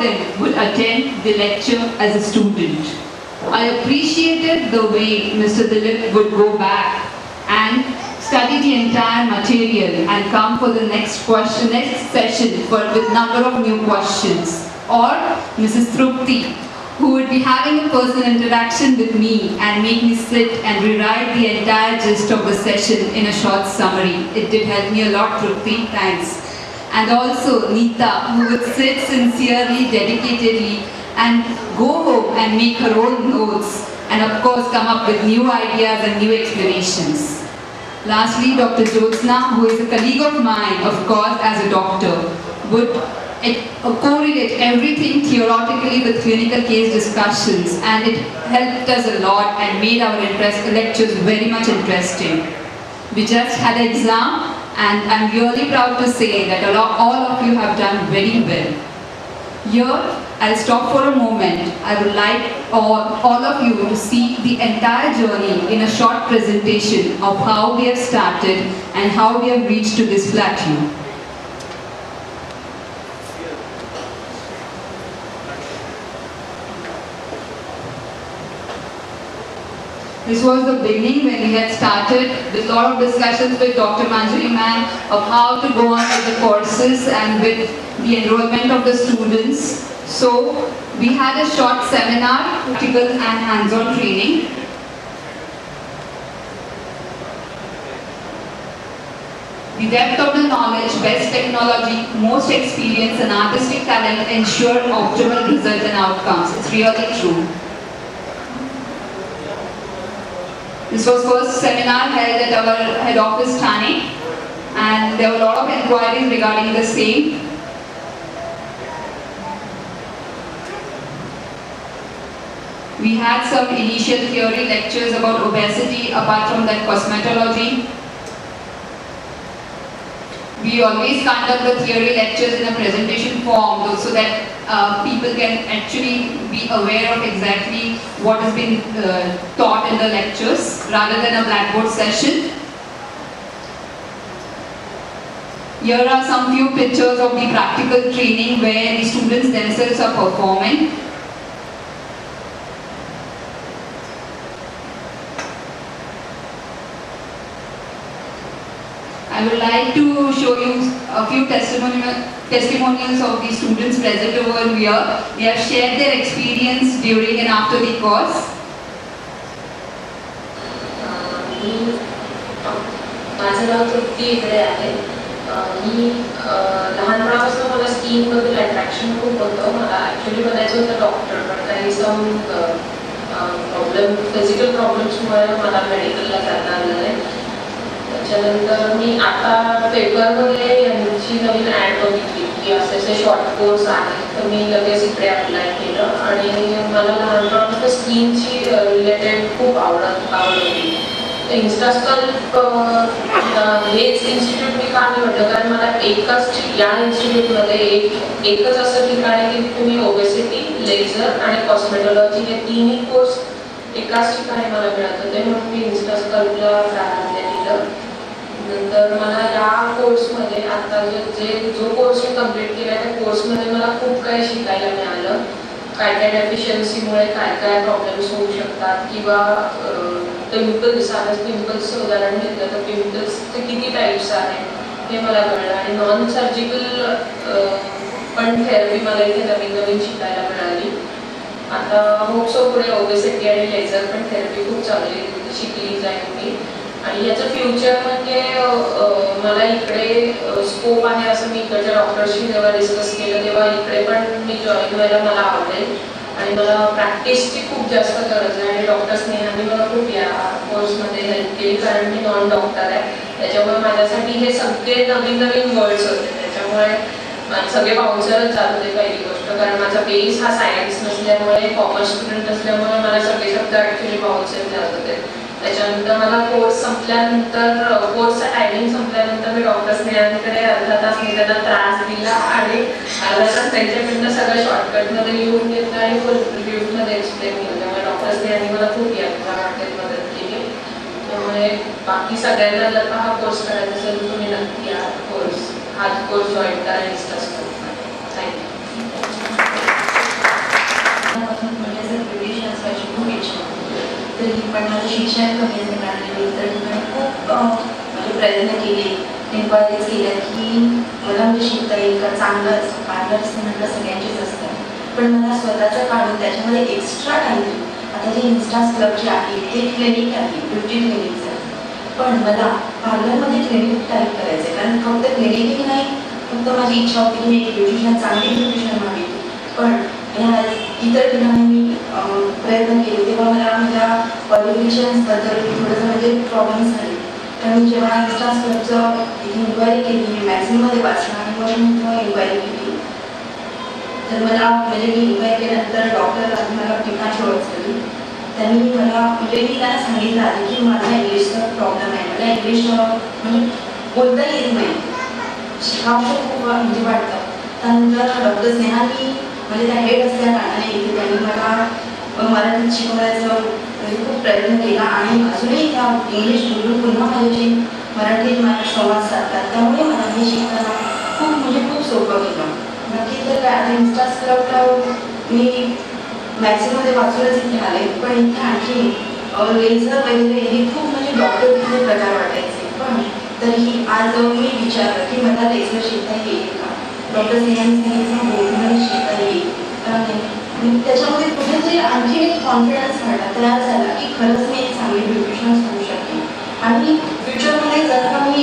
them would attend the lecture as a student. I appreciated the way Mr. Dilip would go back and study the entire material and come for the next session with number of new questions. Or Mrs. Trupti, who would be having a personal interaction with me and make me sit and rewrite the entire gist of the session in a short summary. It did help me a lot, Trupti, thanks. And also Neeta, who would sit sincerely, dedicatedly and go home and make her own notes and of course come up with new ideas and new explanations. Lastly, Dr. Jyotsna, who is a colleague of mine, of course, as a doctor, would correlate everything theoretically with clinical case discussions, and it helped us a lot and made our lectures very much interesting. We just had an exam, and I'm really proud to say that all of you have done very well. Here, I'll stop for a moment. I would like all of you to see the entire journey in a short presentation of how we have started and how we have reached to this plateau. This was the beginning when we had started with a lot of discussions with Dr. Manjari ma'am of how to go on with the courses and with the enrollment of the students. So we had a short seminar, practical and hands-on training. The depth of the knowledge, best technology, most experience and artistic talent ensure optimal results and outcomes. It's really true. This was first seminar held at our head office, Thane, and there were a lot of inquiries regarding the same. We had some initial theory lectures about obesity, apart from that cosmetology. We always conduct the theory lectures in a presentation form so that people can actually be aware of exactly what has been taught in the lectures rather than a blackboard session. Here are some few pictures of the practical training where the students themselves are performing. I would like to show you a few testimonials of the students present over here. They have shared their experience during and after the course. माझं नाव तृप्ती इकडे आहे. मी लहानपणापासून मला skin बद्दल attraction खूप होतं. मला actually बनायचं होतं डॉक्टर, पण काही सम प्रॉब्लेम फिजिकल प्रॉब्लेम्समुळे मला मेडिकलला जाता आलं नाही. त्याच्यानंतर मी आता पेपरमध्ये यांची नवीन ॲड बघितली की असे शॉर्ट कोर्स आहे, तर मी लगेच इकडे अप्लाय केलं आणि मला लहानपणापासून स्किनची रिलेटेड खूप आवड होती. इन्स्टास्कल्प हेच इन्स्टिट्यूट मी का निवडलं, कारण मला या इन्स्टिट्यूटमध्ये एकच असं ठिकाण आहे की तुम्ही ओबेसिटी, लेझर आणि कॉस्मेटॉलॉजी हे तिन्ही कोर्स एकाच ठिकाणी मला मिळत होते, म्हणून मी इन्स्टास्कल्पला प्राधान्य दिलं. नंतर मला या कोर्समध्ये आता जो कोर्स मी कंप्लीट केला त्या कोर्समध्ये मला खूप काही शिकायला मिळालं. काय काय डेफिशियन्सीमुळे काय काय प्रॉब्लेम्स होऊ शकतात, किंवा पिंपल्सचं उदाहरण घेतलं तर पिंपल्सचे किती टाईप्स आहेत हे मला कळलं. आणि नॉन सर्जिकल पण थेरपी मला इथे नवीन नवीन शिकायला मिळाली. आता होपसो पुढे ओबेसिटी आणि लेझर पण थेरपी खूप चांगली शिकली जाईल मी. आणि याचं फ्युचर म्हणजे मला इकडे स्कोप आहे असं मी इकडच्या डॉक्टरशी जेव्हा डिस्कस केलं तेव्हा इकडे पण मी जॉईन व्हायला मला आवडेल. आणि मला प्रॅक्टिसची खूप जास्त गरज आहे आणि डॉक्टर स्नेहाने मला खूप या कोर्समध्ये हेल्प केली, कारण मी नॉन डॉक्टर आहे. त्याच्यामुळे माझ्यासाठी हे सगळे नवीन नवीन वर्ड्स होते. त्याच्यामुळे सगळे बाउन्सरच जात होते पहिली गोष्ट, कारण माझा बेस हा सायन्स नसल्यामुळे, कॉमर्स स्टुडंट असल्यामुळे मला सगळे शब्द ॲक्च्युली बाउन्सर जात होते. त्याच्यानंतर मला कोर्स संपल्यानंतर, कोर्सचा टायमिंग संपल्यानंतर मी डॉक्टर स्नेहांकडे अर्धा तास मी त्यांना त्रास दिला आणि अर्धा तास त्यांच्याकडनं सगळं शॉर्टकटमध्ये लिहून घेतलं आणि फुल रिव्ह्यूमध्ये एक्सप्लेन केलं. त्यामुळे डॉक्टर स्नेहांनी मला खूप या बाबतीत मदत केली. त्यामुळे बाकी सगळ्यांना जर का हा कोर्स करायचा असेल तर तुम्ही नक्की हा कोर्स जॉईन करा. थँक्यू. पण माझं शिक्षण कमी मिळालेली तर मी खूप म्हणजे प्रयत्न केले, इन्क्वायरीज केल्या की मला म्हणजे शिकता येईल का, चांगलं पार्लर्स म्हटलं सगळ्यांचेच असतं, पण मला स्वतःचं काढून त्याच्यामध्ये एक्स्ट्रा काही आता जे इन्स्टास क्लबचे आहे ते क्लिनिक आहे, ब्युटी क्लिनिक्स आहे, पण मला पार्लरमध्ये क्लिनिक टाईप करायचं आहे, कारण फक्त क्लिनिकही नाही, फक्त माझी इच्छा होती की मी एक ब्युटिशियन, चांगली ब्युटिशियन व्हावी, पण ह्या इतर ठिकाणी मी प्रयत्न केले तेव्हा मला माझ्या क्वालिफिकेशन्सबद्दल थोडंसं म्हणजे प्रॉब्लेम्स झाले. तर मी जेव्हा इन्स्टास क्लबचं इन्क्वायरी केली, मी मॅगझिनमध्ये वाचलं आणि मग मी तेव्हा इन्क्वायरी केली. तर मला म्हणजे मी इन्क्वायरी केल्यानंतर डॉक्टर मला ठिकाणची ओळख झाली. त्यांनी मला म्हणजे मी त्यांना सांगितलं आधी की माझा इंग्लिशचा प्रॉब्लेम आहे, मला इंग्लिश म्हणजे बोलता येत नाही, शिकावं खूप म्हणजे वाटतं. त्यानंतर डॉक्टर स्नेहानी म्हणजे त्या हेड असल्या कारणाने इथे त्यांनी मला मराठीत शिकवण्याचा म्हणजे खूप प्रयत्न केला आणि अजूनही त्या इंग्लिश बोलून पुन्हा माझ्याशी मराठीत माझा संवाद साधतात, त्यामुळे मला हे शिकताना खूप म्हणजे खूप सोपं गेलं. नक्की तर काय आता इन्स्टास क्लबला मी मॅक्सिममध्ये वाचूनच इथे आले, पण इथे आणखी लेझर वगैरे हे खूप म्हणजे डॉक्टरचे प्रकार वाटायचे, पण तरीही आज मी विचारलं की मला लेझर शिकता येईल का, डॉक्टर स्नेहाने सांगितलं हो तुम्हाला शिकता येईल. त्याच्यामध्ये कुठेतरी आणखी एक कॉन्फिडन्स वाढला, तयार झाला की खरंच मी एक चांगली ब्युटिशियन होऊ शकते आणि फ्युचरमध्ये जर का मी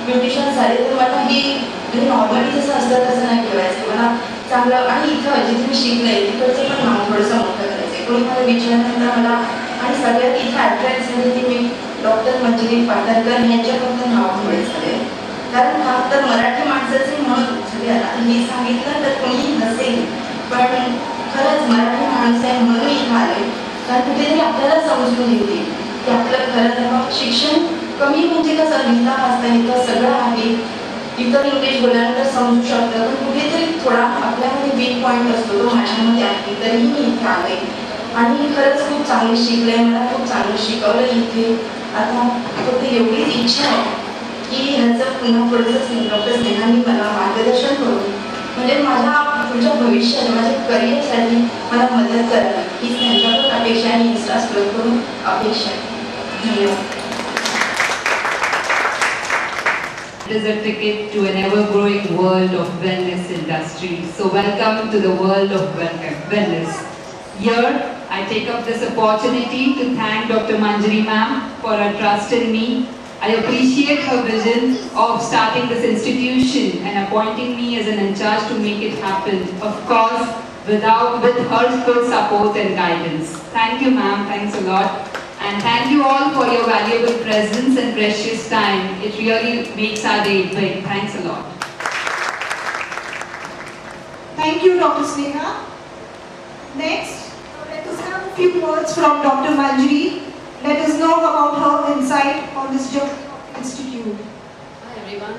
ब्युटिशियन झाले तर मला हे म्हणजे नॉर्मली जसं असतं तसं नाही ठेवायचं, मला चांगलं आणि इथं जिथे मी शिकले तिकडचं पण नाव थोडंसं मोठं करायचं. कोणी मला विचारल्यानंतर मला आणि सगळ्यात इथे ॲट्रॅक्ट झाले की मी डॉक्टर मंजिरी पाटणकर यांच्याबद्दल नावामुळे झाले, कारण का तर मराठी माणसाचे म्हणून झाले. आता मी सांगितलं तर कोणी नसेल, पण खरंच मराठी माणूस आहे म्हणून मी इथं आले, कारण कुठेतरी आपल्याला समजून येते की आपलं खरं तर शिक्षण कमी म्हणजे कसं लिहिता वाचता इथं सगळं आहे, इतर इंग्लिश बोलल्यानंतर समजू शकतं, पण कुठेतरी थोडा आपल्यामध्ये वीक पॉईंट असतो तो माझ्यामध्ये आहे, तरीही मी इथे आले आणि खरंच खूप चांगले शिकले, मला खूप चांगलं शिकवलं इथे. आता फक्त एवढीच इच्छा आहे की ह्याचं पुन्हा पुढचं डॉक्टर स्नेहांनी मला मार्गदर्शन करून म्हणजे माझ्या पुढच्या भविष्यात माझ्या करिअरसाठी मला मदत करावी हीच त्यांच्याकडून अपेक्षा आणि इन्स्टास क्लबकडून अपेक्षा आहे. धन्यवाद. It is a ticket to an ever-growing world of wellness industry. So welcome to the world of wellness. Here, I take up this opportunity to thank Dr. Manjari ma'am for her trust in me. I appreciate her vision of starting this institution and appointing me as an in charge to make it happen. Of course, with her full support and guidance. Thank you ma'am, thanks a lot. And thank you all for your valuable presence and precious time. It really makes our day big. Thanks a lot. Thank you, Dr. Sneha. Next, let us have a few words from Dr. Manjari. Let us know about her insight on this institute. Hi everyone,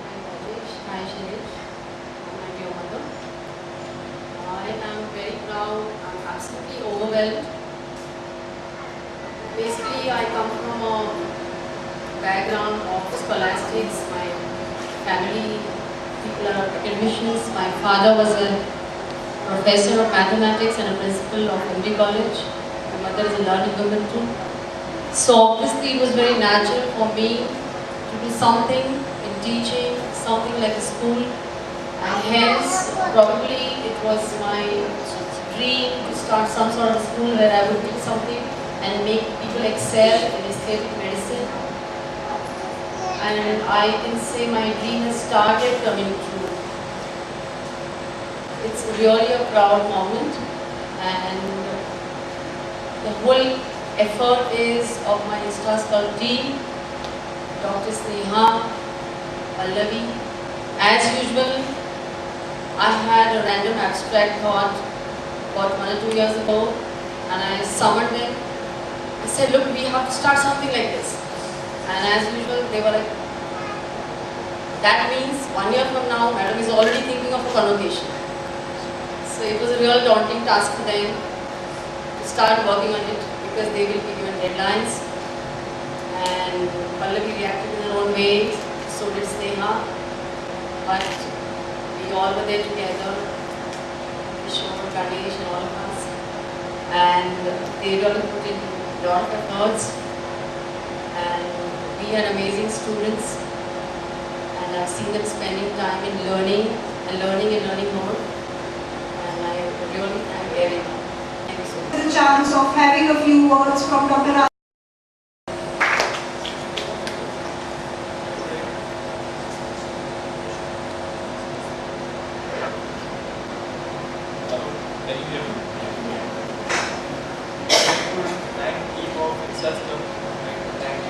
I'm Rajesh. Hi Shailesh. I'm your mother. I am very proud. I'm absolutely overwhelmed. Basically, I come from a background of scholastics. My family, people are academicians. My father was a professor of mathematics and a principal of MD College. My mother is a learned woman too. So obviously it was very natural for me to do something in teaching, something like a school. And hence, probably it was my dream to start some sort of school where I would do something and make people excel in aesthetic medicine. And I can say my dream has started coming true. It's really a proud moment, and the whole effort is of my Instas Club team, Dr. Sneha, Pallavi. As usual, I had a random abstract thought about 1 or 2 years ago, and I summoned them. I said, look, we have to start something like this. And as usual, they were like, that means 1 year from now, madam is already thinking of a convocation. So it was a real daunting task for them to start working on it because they will be given deadlines. And Pallavi reacted in her own way, so did Sneha. But we all were there together, Kishore, Ganesh and all of us. And they really put in lot of efforts, and we are amazing students, and I've seen them spending time in learning and learning more, and I really thank everyone. Thank you so much. The chance of having a few words from Dr. Raj. Can you hear me? Thank team of Insastem. Thank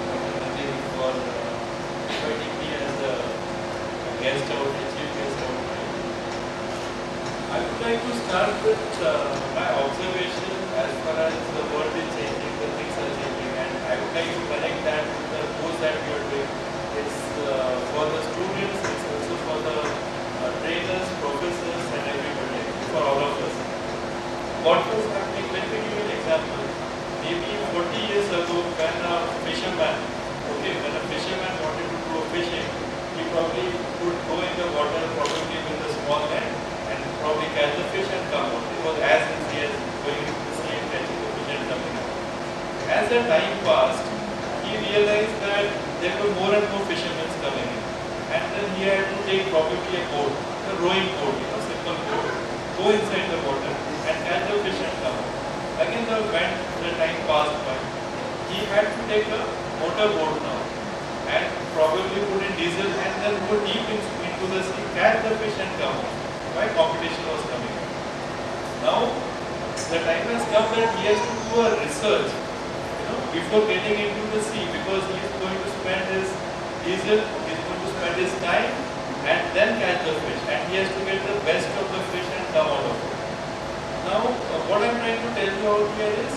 Dr. Manjari for inviting me as a guest out, a chief guest out. I would like to start with my observation as far as the world is changing, the things are changing, and I would like to connect that with the course that we are doing. It's for the students, it's also for the trainers, professors, and everybody, for all of us. What was happening, let me give you an example. Maybe 40 years ago, when a fisherman wanted to go fishing, he probably would go in the water, probably with a small net, and probably catch the fish and come out. It was as easy as going into the sea and catching the fish and coming out. As the time passed, he realized that there were more and more fishermen coming in. And then he had to take probably a boat, a rowing boat, simple boat, go inside the water and catch the fish and come out. Again, when the time passed by, he had to take a motor boat now and probably put in diesel and then go deep into the sea, catch the fish and come out. Why? Competition was coming. Now, the time has come that he has to do a research, before getting into the sea, because he is going to spend his diesel, he is going to spend his time and then catch the fish, and he has to get the best of the fish and come out of it. Now, what I am trying to tell you out here is,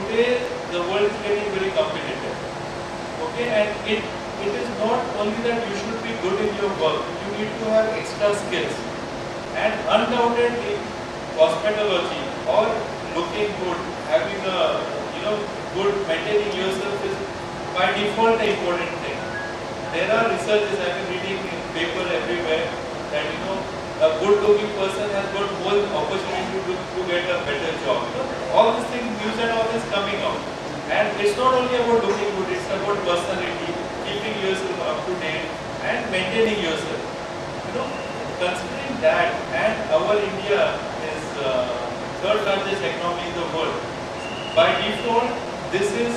today the world is getting very competitive. Okay, and it is not only that you should be good in your work, you need to have extra skills. And undoubtedly, cosmetology or looking good, having a good, maintaining yourself is by default an important thing. There are researches I have been reading in paper everywhere that a good looking person has got more opportunity to get a better job. All these things, news and all is coming out. And it's not only about looking good, it's about personality, keeping yourself up to date and maintaining yourself. Considering that, and our India is third largest economy in the world, by default, this is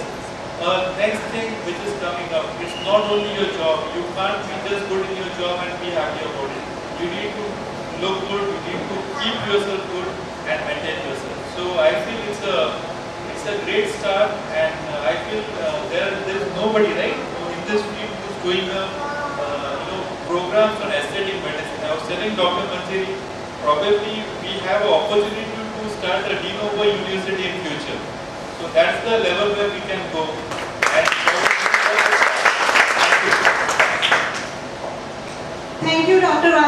next thing which is coming up. It's not only your job. You can't be just good in your job and be happy about it. You need to look good, you need to keep yourself good and maintain yourself. So I feel it's a great start, and I feel there is nobody, right, in this field who's doing programs on aesthetic medicine. I was telling Dr. Manjari, probably we have an opportunity to start a de novo university in future. So that's the level where we can go. And Thank you, Dr. Raj.